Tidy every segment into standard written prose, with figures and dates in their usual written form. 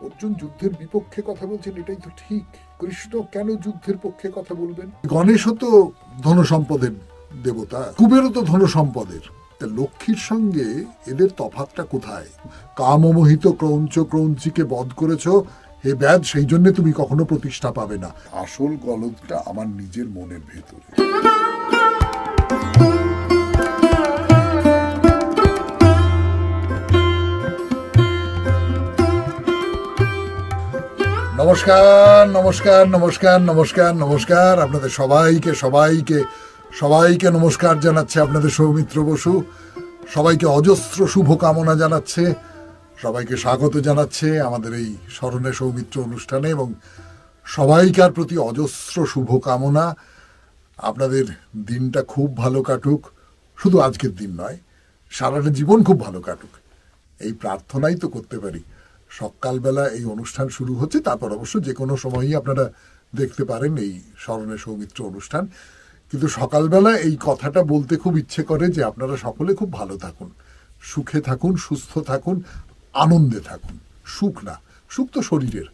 অর্জুন যুদ্ধের বিপক্ষে কথা বলছেন, এটাই তো ঠিক। কৃষ্ণ কেন যুদ্ধের পক্ষে কথা বলবেন? গণেশও তো ধন সম্পদের দেবতা, কুবেরও তো ধন সম্পদের। লক্ষ্মীর সঙ্গে এদের তফাৎটা কোথায়? কামমোহিত ক্রৌঞ্চ ক্রৌঞ্চিকে বধ করেছ হে ব্যাধ, সেই জন্য তুমি কখনো প্রতিষ্ঠা পাবে না। আসল গলদটা আমার নিজের মনের ভেতরে। নমস্কার নমস্কার নমস্কার নমস্কার নমস্কার আপনাদের সবাইকে সবাইকে সবাইকে নমস্কার জানাচ্ছে আপনাদের সৌমিত্র বসু। সবাইকে অজস্র শুভকামনা জানাচ্ছে, সবাইকে স্বাগত জানাচ্ছে আমাদের এই স্মরণে সৌমিত্র অনুষ্ঠানে, এবং সবাইকার প্রতি অজস্র শুভকামনা। আপনাদের দিনটা খুব ভালো কাটুক, শুধু আজকের দিন নয়, সারাটা জীবন খুব ভালো কাটুক, এই প্রার্থনাই তো করতে পারি। সকালবেলা এই অনুষ্ঠান শুরু হচ্ছে, তারপর অবশ্য যে কোনো সময়ই আপনারা দেখতে পারেন এই স্মরণে সৌমিত্র অনুষ্ঠান। কিন্তু সকালবেলা এই কথাটা বলতে খুব ইচ্ছে করে যে আপনারা সকলে খুব ভালো থাকুন, সুখে থাকুন, সুস্থ থাকুন, আনন্দে থাকুন। সুখ না, সুখ তো শরীরের,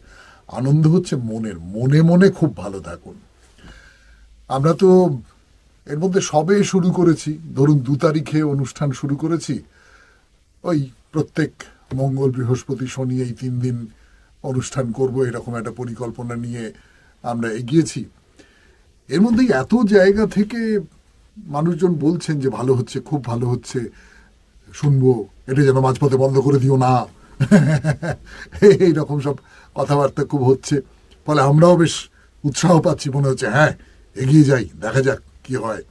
আনন্দ হচ্ছে মনের। মনে মনে খুব ভালো থাকুন। আমরা তো এর মধ্যে সবে শুরু করেছি, ধরুন 2 তারিখে অনুষ্ঠান শুরু করেছি। ওই প্রত্যেক মঙ্গল বৃহস্পতি শনি এই 3 দিন অনুষ্ঠান করব, এরকম একটা পরিকল্পনা নিয়ে আমরা এগিয়েছি। এর মধ্যে এত জায়গা থেকে মানুষজন বলছেন যে ভালো হচ্ছে, খুব ভালো হচ্ছে, শুনবো, এটা যেন মাঝপথে বন্ধ করে দিও না, এইরকম সব কথাবার্তা খুব হচ্ছে। ফলে আমরাও বেশ উৎসাহ পাচ্ছি, মনে হচ্ছে হ্যাঁ এগিয়ে যাই, দেখা যাক কি হয়।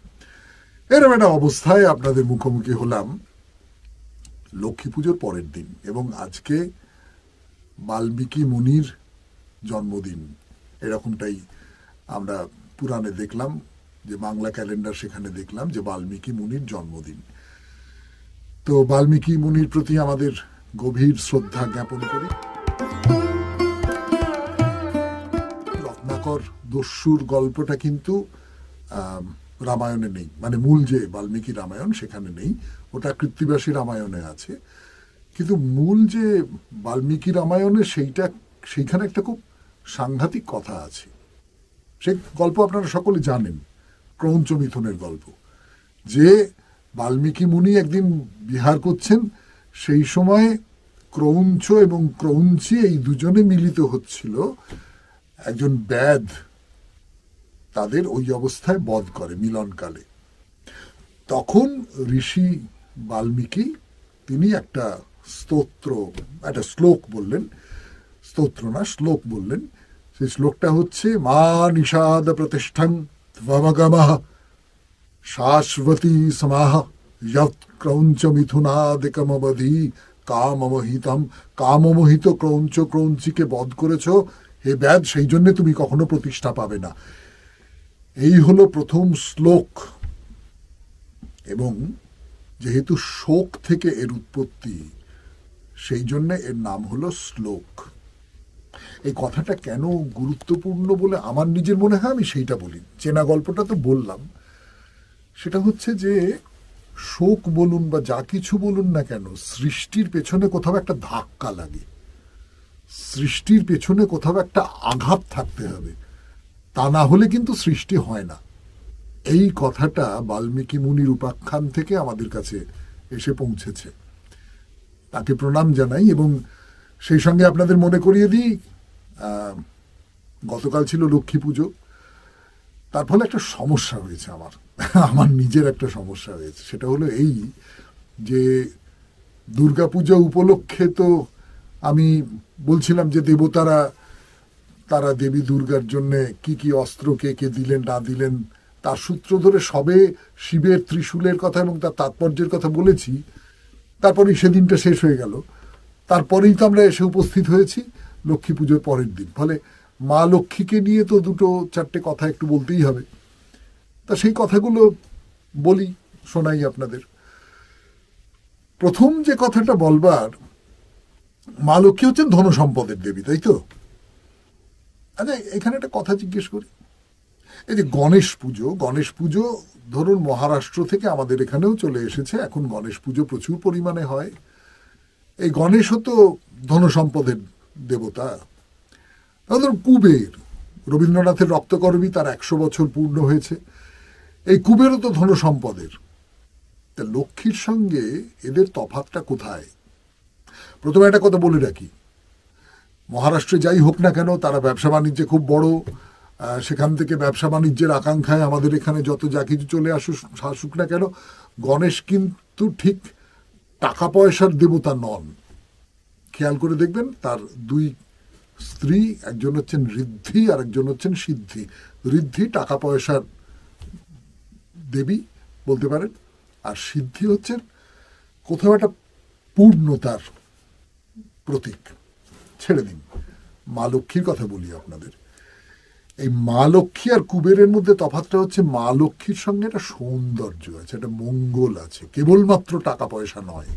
এরকম একটা অবস্থায় আপনাদের মুখোমুখি হলাম লক্ষ্মী পুজোর পরের দিন, এবং আজকে বাল্মীকি মুনির জন্মদিন। এরকমটাই আমরা পুরাণে দেখলাম, যে বাংলা ক্যালেন্ডার, সেখানে দেখলাম যে বাল্মীকি মুনির জন্মদিন। তো বাল্মীকি মুনির প্রতি আমাদের গভীর শ্রদ্ধা জ্ঞাপন করি। রত্নাকর দস্যুর গল্পটা কিন্তু রামায়ণে নেই, মানে মূল যে বাল্মীকি রামায়ণ সেখানে নেই, ওটা কৃত্তিবাসী রামায়ণে আছে। কিন্তু মূল যে বাল্মীকি রামায়ণে সেইখানে একটা খুব সাংঘাতিক কথা আছে। সেই গল্প আপনারা সকলে জানেন, ক্রৌঞ্চ মিথুনের গল্প। যে বাল্মীকি মুনি একদিন বিহার করছেন, সেই সময় ক্রৌঞ্চ এবং ক্রৌঞ্চি এই দুজনে মিলিত হচ্ছিল। একজন ব্যাধ তাদের ওই অবস্থায় বধ করে মিলনকালে। তখন ঋষি বাল্মীকি তিনি একটা স্তোত্র, একটা শ্লোক বললেন, স্তোত্র না শ্লোক বললেন। সেই শ্লোকটা হচ্ছে মা নিষাদ প্রতিষ্ঠং ত্বমগমঃ শাশ্বতী সমাহ যৎ ক্রৌঞ্চ মিথুনাদিকমবধি কামমোহিতম। কামমোহিত ক্রৌঞ্চ ক্রৌঞ্চিকে বধ করেছ হে ব্যাধ, সেই জন্য তুমি কখনো প্রতিষ্ঠা পাবে না। এই হলো প্রথম শ্লোক। এবং যেহেতু শোক থেকে এর উৎপত্তি, সেই জন্য এর নাম হলো শ্লোক। এই কথাটা কেন গুরুত্বপূর্ণ বলে আমার নিজের মনে হয়, আমি সেইটা বলি। চেনা গল্পটা তো বললাম। সেটা হচ্ছে যে শোক বলুন বা যা কিছু বলুন না কেন, সৃষ্টির পেছনে কোথাও একটা ধাক্কা লাগে, সৃষ্টির পেছনে কোথাও একটা আঘাত থাকতে হবে, তা না হলে কিন্তু সৃষ্টি হয় না। এই কথাটা বাল্মীকি মুনির উপাখ্যান থেকে আমাদের কাছে এসে পৌঁছেছে। তাকে প্রণাম জানাই। এবং সেই সঙ্গে আপনাদের মনে করিয়ে দিই, গতকাল ছিল লক্ষ্মী পুজো। তার ফলে একটা সমস্যা হয়েছে আমার নিজের একটা সমস্যা হয়েছে। সেটা হলো এই যে দুর্গাপূজা উপলক্ষে তো আমি বলছিলাম যে দেবতারা, তারা দেবী দুর্গার জন্য কি কি অস্ত্র কে কে দিলেন না দিলেন, তার সূত্র ধরে সবে শিবের ত্রিশূলের কথা এবং তার তাৎপর্যের কথা বলেছি। তারপরেই সেদিনটা শেষ হয়ে গেল। তারপরেই তো আমরা এসে উপস্থিত হয়েছি লক্ষ্মী পুজোর পরের দিন। ফলে মা লক্ষ্মীকে নিয়ে তো 2-4টে কথা একটু বলতেই হবে। তা সেই কথাগুলো বলি, শোনাই আপনাদের। প্রথম যে কথাটা বলবার, মা লক্ষ্মী হচ্ছেন ধন সম্পদের দেবী, তাই তো? আচ্ছা, এখানে একটা কথা জিজ্ঞেস করি। এই যে গণেশ পুজো ধরুন মহারাষ্ট্র থেকে আমাদের এখানেও চলে এসেছে। এখন গণেশ পুজো প্রচুর পরিমাণে হয়। এই গণেশও তো ধন সম্পদের দেবতা। ধরুন কুবের, রবীন্দ্রনাথের রক্তকরবী, তার 100 বছর পূর্ণ হয়েছে। এই কুবেরও তো ধন সম্পদের। তা লক্ষ্মীর সঙ্গে এদের তফাৎটা কোথায়? প্রথমে একটা কথা বলে রাখি, মহারাষ্ট্রে যাই হোক না কেন, তারা ব্যবসা বাণিজ্যে খুব বড়। সেখান থেকে ব্যবসা বাণিজ্যের আকাঙ্ক্ষায় আমাদের এখানে যত যা কিছু চলে আসুক না কেন, গণেশ কিন্তু ঠিক টাকা পয়সার দেবতা নন। খেয়াল করে দেখবেন, তার 2 স্ত্রী, একজন হচ্ছেন ঋদ্ধি আর একজন হচ্ছেন সিদ্ধি। ঋদ্ধি টাকা পয়সার দেবী বলতে পারেন, আর সিদ্ধি হচ্ছেন কোথাও একটা পূর্ণতার প্রতীক। ছেড়ে দিন, মা লক্ষ্মীর কথা বলি আপনাদের। এই মা লক্ষ্মী আর কুবেরের মধ্যে তফাৎটা হচ্ছে, মা লক্ষ্মীর সঙ্গে একটা সৌন্দর্য আছে, একটা মঙ্গল আছে, কেবলমাত্র টাকা পয়সা নয়,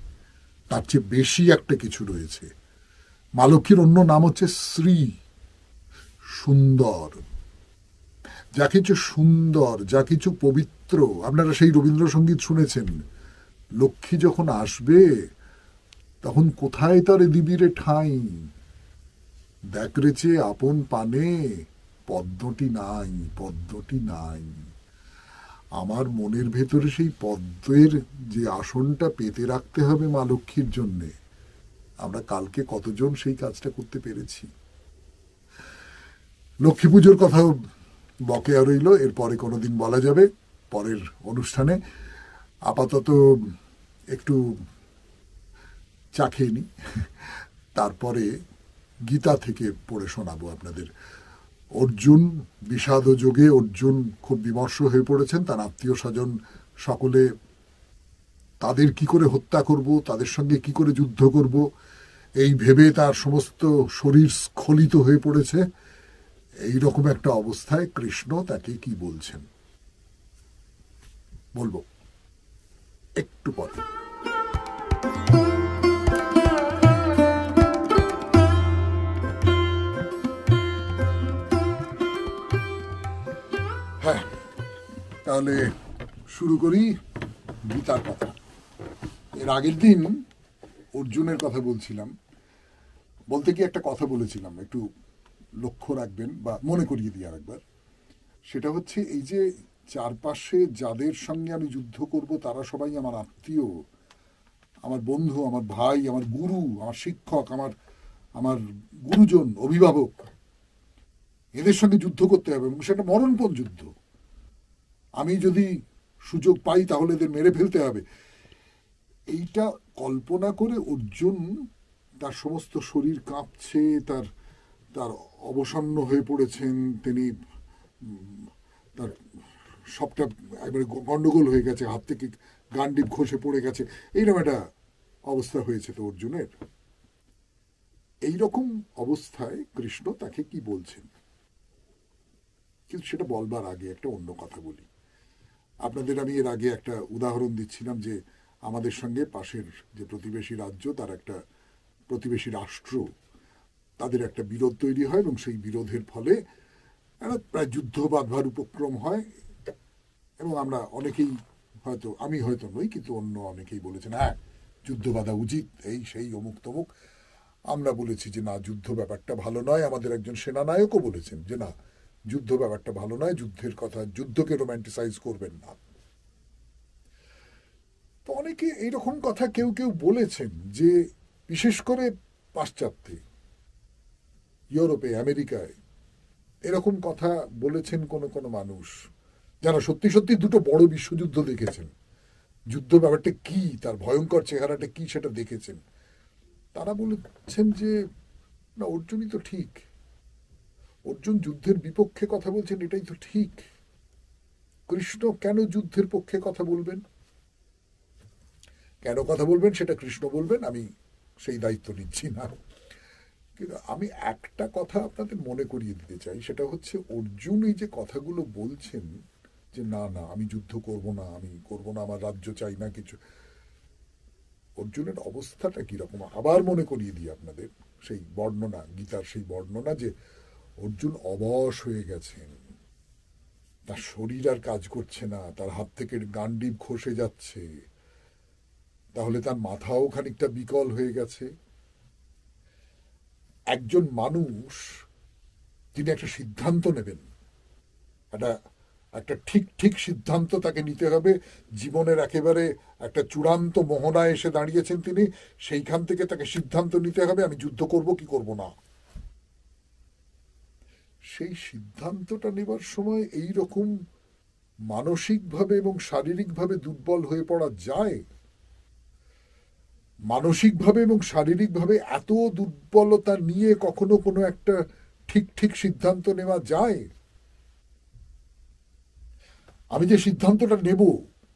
তার চেয়ে বেশি একটা কিছু রয়েছে। মা লক্ষ্মীর অন্য নাম হচ্ছে শ্রী, সুন্দর। যা কিছু সুন্দর, যা কিছু পবিত্র, আপনারা সেই রবীন্দ্রসঙ্গীত শুনেছেন, লক্ষ্মী যখন আসবে তখন কোথায় তার দিবিরে ঠাঁই, দেখ রেচে আপন পানে পদ্মটি নাই, পদ্মটি নাই। আমার মনের ভেতরে সেই পদ্মের যে আসনটা পেতে রাখতে হবে মা লক্ষ্মীর জন্যে, আমরা কালকে কতজন সেই কাজটা করতে পেরেছি? লক্ষ্মী পুজোর কথাও বকেয়া রইল, এরপরে কোনোদিন বলা যাবে পরের অনুষ্ঠানে। আপাতত একটু চা খেয়ে নি, তারপরে গীতা থেকে পড়ে শোনাবো আপনাদের। অর্জুন বিষাদ যোগে, অর্জুন খুব বিমর্ষ হয়ে পড়েছেন। তার আত্মীয় স্বজন সকলে তাদের কি করে হত্যা করব, তাদের সঙ্গে কি করে যুদ্ধ করব, এই ভেবে তার সমস্ত শরীর স্খলিত হয়ে পড়েছে। এই রকম একটা অবস্থায় কৃষ্ণ তাকে কি বলছেন বলবো একটু পরে। হ্যাঁ, তাহলে শুরু করি গীতার কথা। এর আগের দিন অর্জুনের কথা বলছিলাম, বলতে গিয়ে একটা কথা বলেছিলাম, একটু লক্ষ্য রাখবেন বা মনে করিয়ে দিই আরেকবার। সেটা হচ্ছে, এই যে চারপাশে যাদের সঙ্গে আমি যুদ্ধ করব তারা সবাই আমার আত্মীয়, আমার বন্ধু, আমার ভাই, আমার গুরু, আমার শিক্ষক, আমার গুরুজন, অভিভাবক। এদের সঙ্গে যুদ্ধ করতে হবে এবং সেটা মরণপণ যুদ্ধ। আমি যদি সুযোগ পাই তাহলে এদের মেরে ফেলতে হবে। এইটা কল্পনা করে অর্জুন, তার সমস্ত শরীর কাঁপছে, তার তার অবসন্ন হয়ে পড়েছেন তিনি, তার সবটা একবারে গন্ডগোল হয়ে গেছে, হাত থেকে গান্ডিব খসে পড়ে গেছে, এইরকম একটা অবস্থা হয়েছে তো অর্জুনের। এইরকম অবস্থায় কৃষ্ণ তাকে কি বলছেন, কিন্তু সেটা বলবার আগে একটা অন্য কথা বলি আপনাদের। আমি এর আগে একটা উদাহরণ দিচ্ছিলাম যে আমাদের সঙ্গে পাশের যে প্রতিবেশী রাজ্য, তার একটা প্রতিবেশী রাষ্ট্র, তাদের একটা বিরোধ তৈরি হয় এবং সেই বিরোধের ফলে প্রায় যুদ্ধ বাঁধবার উপক্রম হয়। এবং আমরা অনেকেই, হয়তো আমি হয়তো নই, কিন্তু অন্য অনেকেই বলেছেন হ্যাঁ যুদ্ধ বাঁধা উচিত, এই সেই অমুক তমুক। আমরা বলেছি যে না, যুদ্ধ ব্যাপারটা ভালো নয়। আমাদের একজন সেনানায়কও বলেছেন যে না, যুদ্ধ ব্যাপারটা ভালো নয়, যুদ্ধের কথা, যুদ্ধকে রোম্যান্টিসাইজ করবেন না। তো অনেকে এইরকম কথা কেউ কেউ বলেছেন, যে বিশেষ করে পাশ্চাত্যে, ইউরোপে, আমেরিকায় এরকম কথা বলেছেন কোন কোন মানুষ যারা সত্যি সত্যি দুটো বড় বিশ্বযুদ্ধ দেখেছেন, যুদ্ধ ব্যাপারটা কি, তার ভয়ঙ্কর চেহারাটা কি সেটা দেখেছেন। তারা বলেছেন যে না, অর্জুনই তো ঠিক, অর্জুন যুদ্ধের বিপক্ষে কথা বলছেন, এটাই তো ঠিক। কৃষ্ণ কেন যুদ্ধের পক্ষে কথা বলবেন? কেন কথা বলবেন সেটা কৃষ্ণ বলবেন, আমি সেই দায়িত্ব নিচ্ছি না। কিন্তু আমি একটা কথা আপনাদের মনে করিয়ে দিতে চাই, সেটা হচ্ছে অর্জুন এই যে কথাগুলো বলছেন যে না না আমি যুদ্ধ করব না, আমি করব না, আমার রাজ্য চাই না কিছু, অর্জুনের অবস্থাটা কিরকম আবার মনে করিয়ে দিই আপনাদের। সেই বর্ণনা, গীতার সেই বর্ণনা, যে অর্জুন অবশ হয়ে গেছেন, তার শরীর আর কাজ করছে না, তার হাত থেকে গান্ডিব খসে যাচ্ছে, তাহলে তার মাথাও খানিকটা বিকল হয়ে গেছে। একজন মানুষ তিনি একটা সিদ্ধান্ত নেবেন, একটা একটা ঠিক ঠিক সিদ্ধান্ত তাকে নিতে হবে জীবনের একেবারে একটা চূড়ান্ত মোহনায় এসে দাঁড়িয়েছেন তিনি, সেইখান থেকে তাকে সিদ্ধান্ত নিতে হবে আমি যুদ্ধ করব কি করব না। সেই সিদ্ধান্তটা নেবার সময় এই রকম মানসিকভাবে এবং শারীরিকভাবে দুর্বল হয়ে পড়া যায়? মানসিকভাবে এবং শারীরিকভাবে এত দুর্বলতা নিয়ে কখনো কোনো একটা ঠিক ঠিক সিদ্ধান্ত নেওয়া যায়? আমি যে সিদ্ধান্তটা নেব,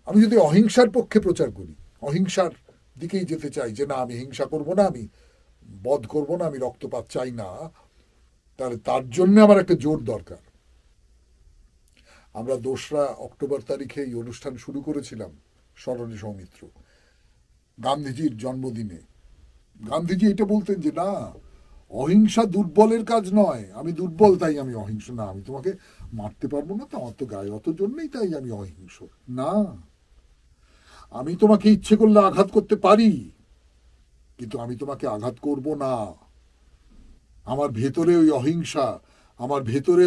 আমি যদি অহিংসার পক্ষে প্রচার করি, অহিংসার দিকেই যেতে চাই, যে না আমি হিংসা করব না, আমি বধ করব না, আমি রক্তপাত চাই না, তাহলে তার জন্য আমার একটা জোর দরকার। আমরা 2রা অক্টোবর তারিখে এই অনুষ্ঠান শুরু করেছিলাম স্মরণে সৌমিত্র, গান্ধীজির জন্মদিনে। গান্ধীজি এটা বলতেন যে না, অহিংসা দুর্বলের কাজ নয়, আমি দুর্বল তাই আমি অহিংস না, আমি তোমাকে মারতে পারবো না তো, আমার তো গায়ে অত জোর নেই তাই আমি অহিংস না, আমি তোমাকে ইচ্ছে করলে আঘাত করতে পারি, কিন্তু আমি তোমাকে আঘাত করব না। আমার ভেতরে ওই অহিংসা, আমার ভেতরে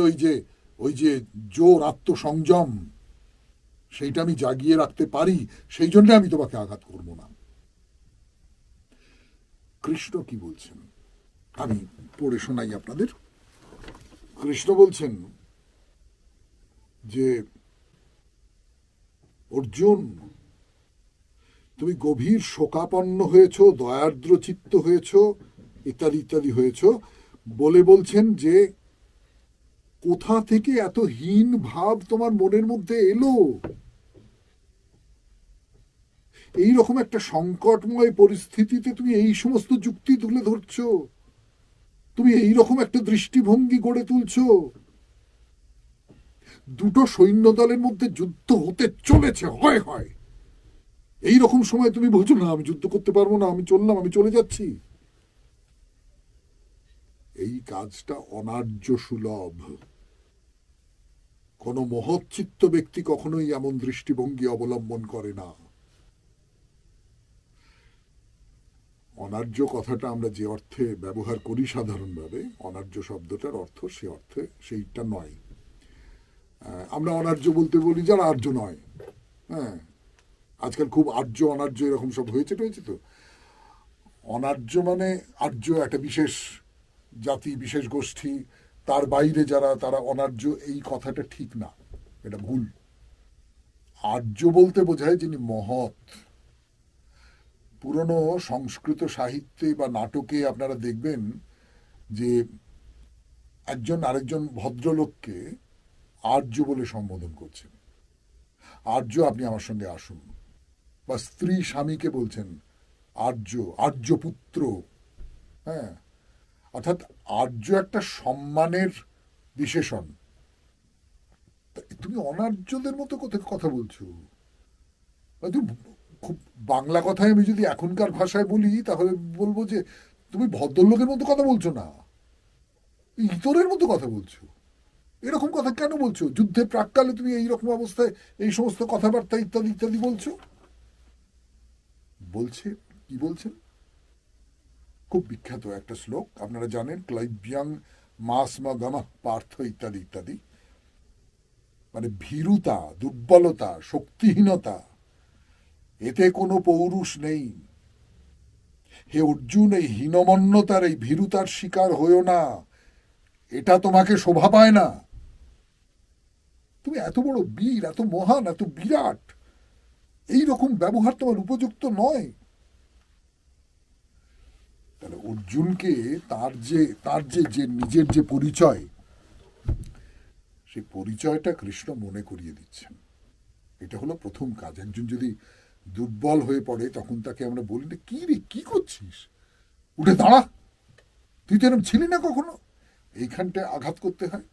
ওই যে জোর আত্মসংযম, সেইটা আমি জাগিয়ে রাখতে পারি, সেই জন্য আমি তোমাকে আঘাত করব না। কৃষ্ণ কি বলছেন আমি পড়ে শোনাই আপনাদের। কৃষ্ণ বলছেন যে অর্জুন, তুমি গভীর শোকাপন্ন হয়েছ, দয়ার্দ্র চিত্ত হয়েছ, ইত্যাদি ইত্যাদি হয়েছ, বলে বলছেন যে কোথা থেকে এত হীন ভাব তোমার মনের মধ্যে এলো? এই রকম একটা সংকটময় পরিস্থিতিতে তুমি এই সমস্ত যুক্তি তুলে ধরছো, তুমি এই রকম একটা দৃষ্টিভঙ্গি গড়ে তুলছো। দুটো সৈন্য দলের মধ্যে যুদ্ধ হতে চলেছে, হয় হয়, এই রকম সময় তুমি বলছো না আমি যুদ্ধ করতে পারবো না, আমি চললাম, আমি চলে যাচ্ছি। এই কাজটা অনার্য সুলভ। কোন মহৎচিত্ত ব্যক্তি কখনোই এমন দৃষ্টিভঙ্গি অবলম্বন করে না। অনার্য কথাটা আমরা যে অর্থে ব্যবহার করি সাধারণভাবে, অনার্য শব্দটার অর্থ সে অর্থে সেইটা নয়। আমরা অনার্য বলতে বলি যারা আর্য নয়। হ্যাঁ, আজকাল খুব আর্য অনার্য এরকম সব হয়েছে তো। অনার্য মানে আর্য একটা বিশেষ জাতি, বিশেষ গোষ্ঠী, তার বাইরে যারা, তারা অনার্য, এই কথাটা ঠিক না, এটা ভুল। আর্য বলতে বোঝায় যিনি মহৎ। পুরনো সংস্কৃত সাহিত্যে বা নাটকে আপনারা দেখবেন যে একজন আরেকজন ভদ্রলোককে আর্য বলে সম্বোধন করছেন, আর্য আপনি আমার সঙ্গে আসুন। বা স্ত্রী স্বামীকে বলছেন আর্য, আর্যপুত্র। হ্যাঁ, অর্থাৎ আর্য একটা সম্মানের বিশেষণ। তুমি অনার্যদের মতো কথা বলছো। খুব বাংলা কথায় আমি যদি এখনকার ভাষায় বলি তাহলে বলবো যে তুমি ভদ্রলোকের মতো কথা বলছো না, ইতরের মতো কথা বলছো। এরকম কথা কেন বলছো? যুদ্ধের প্রাককালে তুমি এইরকম অবস্থায় এই সমস্ত কথাবার্তা ইত্যাদি ইত্যাদি বলছো। বলছে কি বলছেন? খুব বিখ্যাত একটা শ্লোক আপনারা জানেন, ক্লাইব্যাং মাসমা গামা পার্থ ইত্যাদি ইত্যাদি। মানে ভীরুতা, দুর্বলতা, শক্তিহীনতা, এতে কোনো পৌরুষ নেই। হে অর্জুন, এই হীনমন্যতার, এই ভীরুতার শিকার হয়েও না, এটা তোমাকে শোভা পায় না। তুমি এত বড় বীর, এত মহান, এত বিরাট, এই রকম ব্যবহার তোমার উপযুক্ত নয়। তাহলে অর্জুনকে তার যে নিজের যে পরিচয়, সেই পরিচয়টা কৃষ্ণ মনে করিয়ে দিচ্ছেন। এটা হলো প্রথম কাজ। একজন যদি দুর্বল হয়ে পড়ে তখন তাকে আমরা বলি না, কি রে কি করছিস, উঠে দাঁড়া, তুই তো এরকম ছিলি না কখনো। এইখানটায় আঘাত করতে হয়,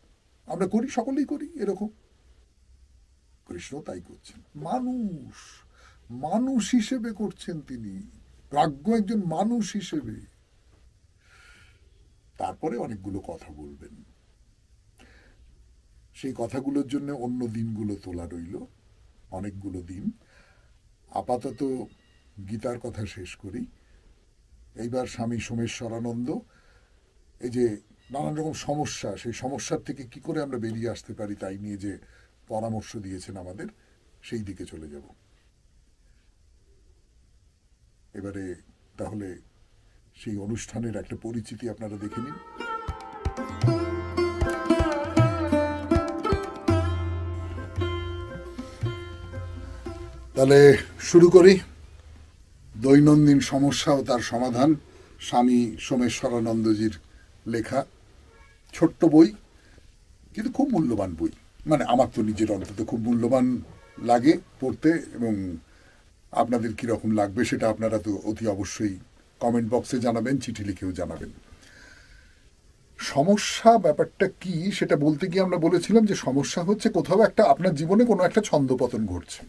আমরা করি, সকলেই করি এরকম। কৃষ্ণ তাই করছেন, মানুষ হিসেবে করছেন তিনি, প্রাজ্ঞ একজন মানুষ হিসেবে। তারপরে অনেকগুলো কথা বলবেন, সেই কথাগুলোর জন্য অন্য দিনগুলো তোলা রইল, অনেকগুলো দিন। আপাতত গীতার কথা শেষ করি। এইবার স্বামী সোমেশ্বরানন্দ এই যে নানান রকম সমস্যা, সেই সমস্যার থেকে কি করে আমরা বেরিয়ে আসতে পারি তাই নিয়ে যে পরামর্শ দিয়েছেন আমাদের, সেই দিকে চলে যাব। এবারে তাহলে সেই অনুষ্ঠানের একটা পরিচিতি আপনারা দেখে নিন। তাহলে শুরু করি। দৈনন্দিন সমস্যা ও তার সমাধান, স্বামী সোমেশ্বরানন্দজির লেখা ছোট্ট বই, কিন্তু খুব মূল্যবান বই। মানে আমার তো নিজের অন্তত খুব মূল্যবান লাগে পড়তে, এবং আপনাদের কীরকম লাগবে সেটা আপনারা তো অতি অবশ্যই কমেন্ট বক্সে জানাবেন, চিঠি লিখেও জানাবেন। সমস্যা ব্যাপারটা কি সেটা বলতে গিয়ে আমরা বলেছিলাম যে সমস্যা হচ্ছে কোথাও একটা আপনার জীবনে কোনো একটা ছন্দপতন ঘটছে।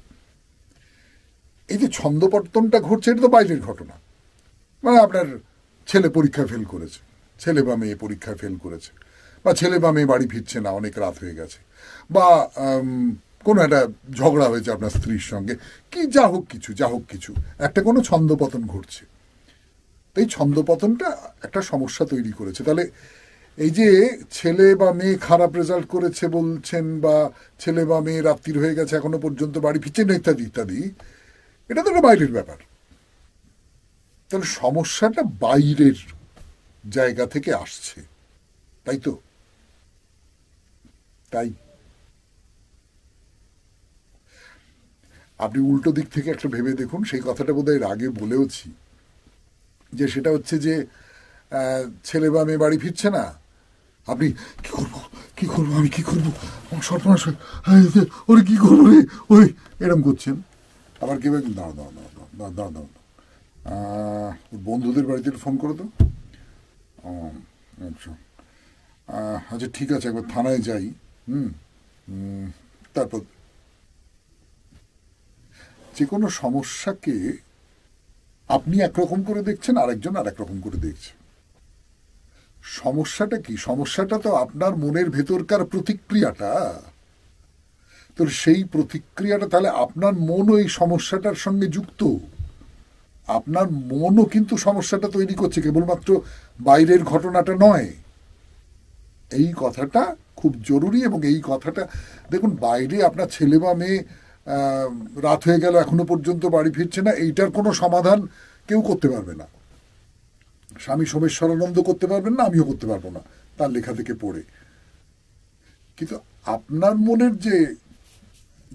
এই যে ছন্দপতনটা ঘটছে এটা তো বাইরের ঘটনা। মানে আপনার ছেলে পরীক্ষায় ফেল করেছে, ছেলে বা মেয়ে পরীক্ষায় ফেল করেছে, বা ছেলে বা মেয়ে বাড়ি ফিরছে না, অনেক রাত হয়ে গেছে, বা কোনো একটা ঝগড়া হয়েছে আপনার স্ত্রীর সঙ্গে, কি যা হোক কিছু একটা কোনো ছন্দপতন ঘটছে। এই ছন্দপতনটা একটা সমস্যা তৈরি করেছে। তাহলে এই যে ছেলে বা মেয়ে খারাপ রেজাল্ট করেছে বলছেন, বা ছেলে বা মেয়ে রাত্রির হয়ে গেছে এখনো পর্যন্ত বাড়ি ফিরছে না, ইত্যাদি ইত্যাদি, এটা তো একটা বাইরের ব্যাপার। তাহলে সমস্যাটা বাইরের জায়গা থেকে আসছে, তাই তো? তাই আপনি উল্টো দিক থেকে একটা ভেবে দেখুন, সেই কথাটা বোধহয় আগে বলেওছি, যে সেটা হচ্ছে যে ছেলে বা মেয়ে বাড়ি ফিরছে না, আপনি কি করবো আমি কি করবো, আমার সর্বনাশ, ওরে কি করবো রে, ওই এরম করছেন। আবার কেউ দাঁড়াও বন্ধুদের বাড়িতে ফোন করে তো। আচ্ছা আচ্ছা ঠিক আছে, একবার থানায় যাই। তারপর যে কোনো সমস্যাকে আপনি একরকম করে দেখছেন, আরেকজন আর একরকম করে দেখছে। সমস্যাটা কি? সমস্যাটা তো আপনার মনের ভেতরকার প্রতিক্রিয়াটা। তো সেই প্রতিক্রিয়াটা, তাহলে আপনার মনও এই সমস্যাটার সঙ্গে যুক্ত। আপনার মনও কিন্তু সমস্যাটা তৈরি করছে, কেবলমাত্র বাইরের ঘটনাটা নয়। এই কথাটা খুব জরুরি। এবং এই কথাটা দেখুন, বাইরে আপনার ছেলে বা মেয়ে রাত হয়ে গেল এখনো পর্যন্ত বাড়ি ফিরছে না, এইটার কোনো সমাধান কেউ করতে পারবে না। স্বামী সোমেশ্বরানন্দ করতে পারবেন না, আমিও করতে পারবো না তার লেখা থেকে পড়ে। কিন্তু আপনার মনের যে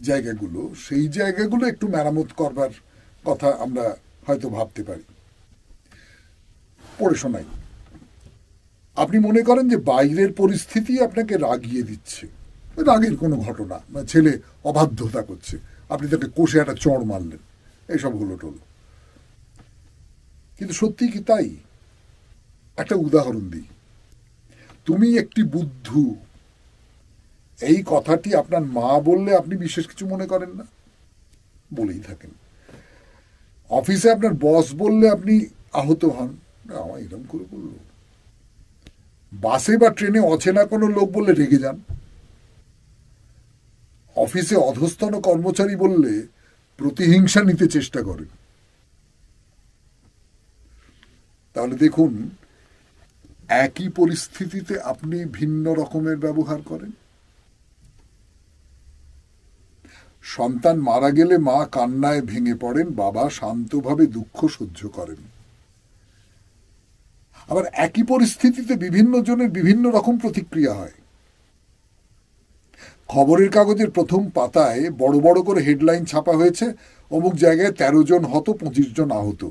জায়গাগুলো, সেই জায়গাগুলো একটু মেরামত করবার কথা আমরা হয়তো ভাবতে পারি। পড়ে শোনাই। আপনি মনে করেন যে বাইরের পরিস্থিতি আপনাকে রাগিয়ে দিচ্ছে, রাগের কোনো ঘটনা, ছেলে অবাধ্যতা করছে, আপনি তাকে কষে একটা চড় মারলেন, এইসব হলো টলো। কিন্তু সত্যি কি তাই? একটা উদাহরণ দিই। তুমি একটি বুদ্ধু, এই কথাটি আপনার মা বললে আপনি বিশেষ কিছু মনে করেন না, বলেই থাকেন। অফিসে আপনার বস বললে আপনি আহত হন, আমার এরকম করে বললো। বাসে বা ট্রেনে অচেনা কোনো লোক বললে রেগে যান। অফিসে অধস্তন কর্মচারী বললে প্রতিহিংসা নিতে চেষ্টা করেন। তাহলে দেখুন, একই পরিস্থিতিতে আপনি ভিন্ন রকমের ব্যবহার করেন। সন্তান মারা গেলে মা কান্নায় ভেঙে পড়েন, বাবা শান্তভাবে দুঃখ সহ্য করেন। আবার একই পরিস্থিতিতে বিভিন্ন জনের বিভিন্ন রকম প্রতিক্রিয়া হয়। খবরের কাগজের প্রথম পাতায় বড় বড় করে হেডলাইন ছাপা হয়েছে, অমুক জায়গায় 13 জন হত, 25 জন আহত।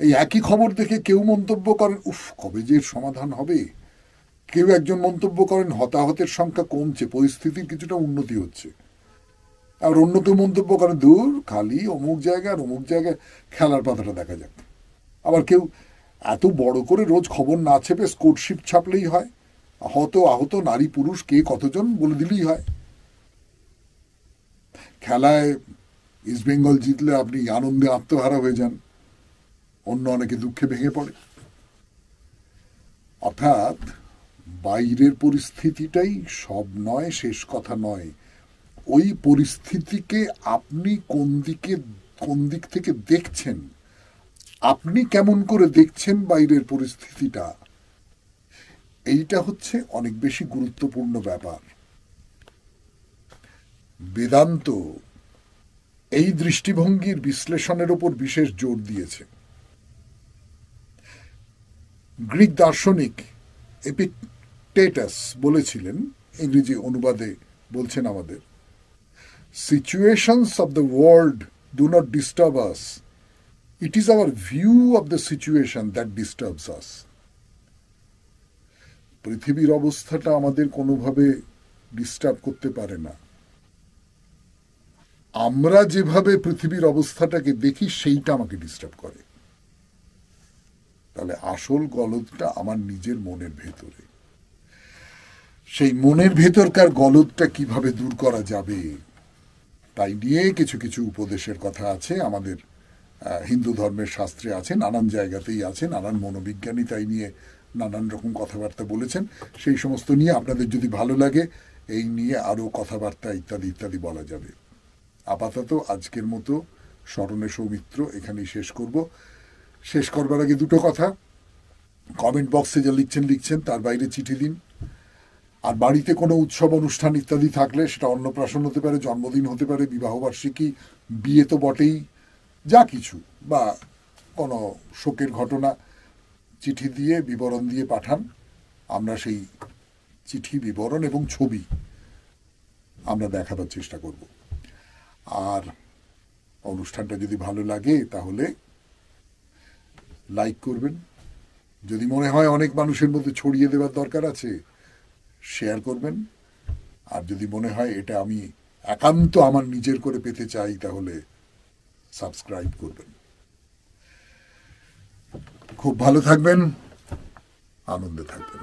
এই একই খবর দেখে কেউ মন্তব্য করেন, উফ কবে যে সমাধান হবে। কেউ একজন মন্তব্য করেন, হতাহতের সংখ্যা কমছে, পরিস্থিতির কিছুটা উন্নতি হচ্ছে। আর অন্য কেউ মন্তব্য করেন, দূর খালি অমুক জায়গায় অমুক জায়গায় খেলার পাতাটা দেখা যাক। আবার কেউ, এত বড় করে রোজ খবর না ছেপে স্কোরশিট ছাপলেই হয়, আহত নারী পুরুষ কে কতজন বলে দিলেই হয়। খেলায় ইস্টবেঙ্গল জিতলে আপনি আনন্দে আত্মহারা হয়ে যান, অন্য অনেকে দুঃখে ভেঙে পড়ে। অর্থাৎ বাইরের পরিস্থিতিটাই সব নয়, শেষ কথা নয়। ওই পরিস্থিতিকে আপনি কোন দিক থেকে দেখছেন, আপনি কেমন করে দেখছেন বাইরের পরিস্থিতিটা, এইটা হচ্ছে অনেক বেশি গুরুত্বপূর্ণ ব্যাপার। বেদান্ত এই দৃষ্টিভঙ্গির বিশ্লেষণের উপর বিশেষ জোর দিয়েছে। গ্রিক দার্শনিক এপিকটেটাস বলেছিলেন, ইংরেজি অনুবাদে বলছেন আমাদের, situations of the world do not disturb us. It is our view of the situation that disturbs us. পৃথিবীর অবস্থাটা আমাদের কোনোভাবে ডিস্টার্ব করতে পারে না, আমরা যেভাবে পৃথিবীর অবস্থাটাকে দেখি সেইটা আমাকে ডিস্টার্ব করে। তাহলে আসল গলদটা আমার নিজের মনের ভেতরে। সেই মনের ভেতরকার গলদটা কিভাবে দূর করা যাবে তাই নিয়ে কিছু কিছু উপদেশের কথা আছে আমাদের হিন্দু ধর্মের শাস্ত্রে আছে, নানান জায়গাতেই আছে, নানান মনোবিজ্ঞানী তাই নিয়ে নানান রকম কথাবার্তা বলেছেন। সেই সমস্ত নিয়ে আপনাদের যদি ভালো লাগে এই নিয়ে আরও কথাবার্তা ইত্যাদি ইত্যাদি বলা যাবে। আপাতত আজকের মতো স্মরণে সৌমিত্র এখানেই শেষ করব। শেষ করবার আগে দুটো কথা, কমেন্ট বক্সে যা লিখছেন তার বাইরে চিঠি দিন। আর বাড়িতে কোনো উৎসব অনুষ্ঠান ইত্যাদি থাকলে, সেটা অন্নপ্রাশন হতে পারে, জন্মদিন হতে পারে, বিবাহবার্ষিকী, বিয়ে তো বটেই, যা কিছু, বা কোনো শোকের ঘটনা, চিঠি দিয়ে বিবরণ দিয়ে পাঠান। আমরা সেই চিঠি, বিবরণ এবং ছবি আমরা দেখাবার চেষ্টা করব। আর অনুষ্ঠানটা যদি ভালো লাগে তাহলে লাইক করবেন, যদি মনে হয় অনেক মানুষের মধ্যে ছড়িয়ে দেওয়ার দরকার আছে শেয়ার করবেন, আর যদি মনে হয় এটা আমি একান্ত আমার নিজের করে পেতে চাই তাহলে সাবস্ক্রাইব করবেন। খুব ভালো থাকবেন, আনন্দে থাকবেন।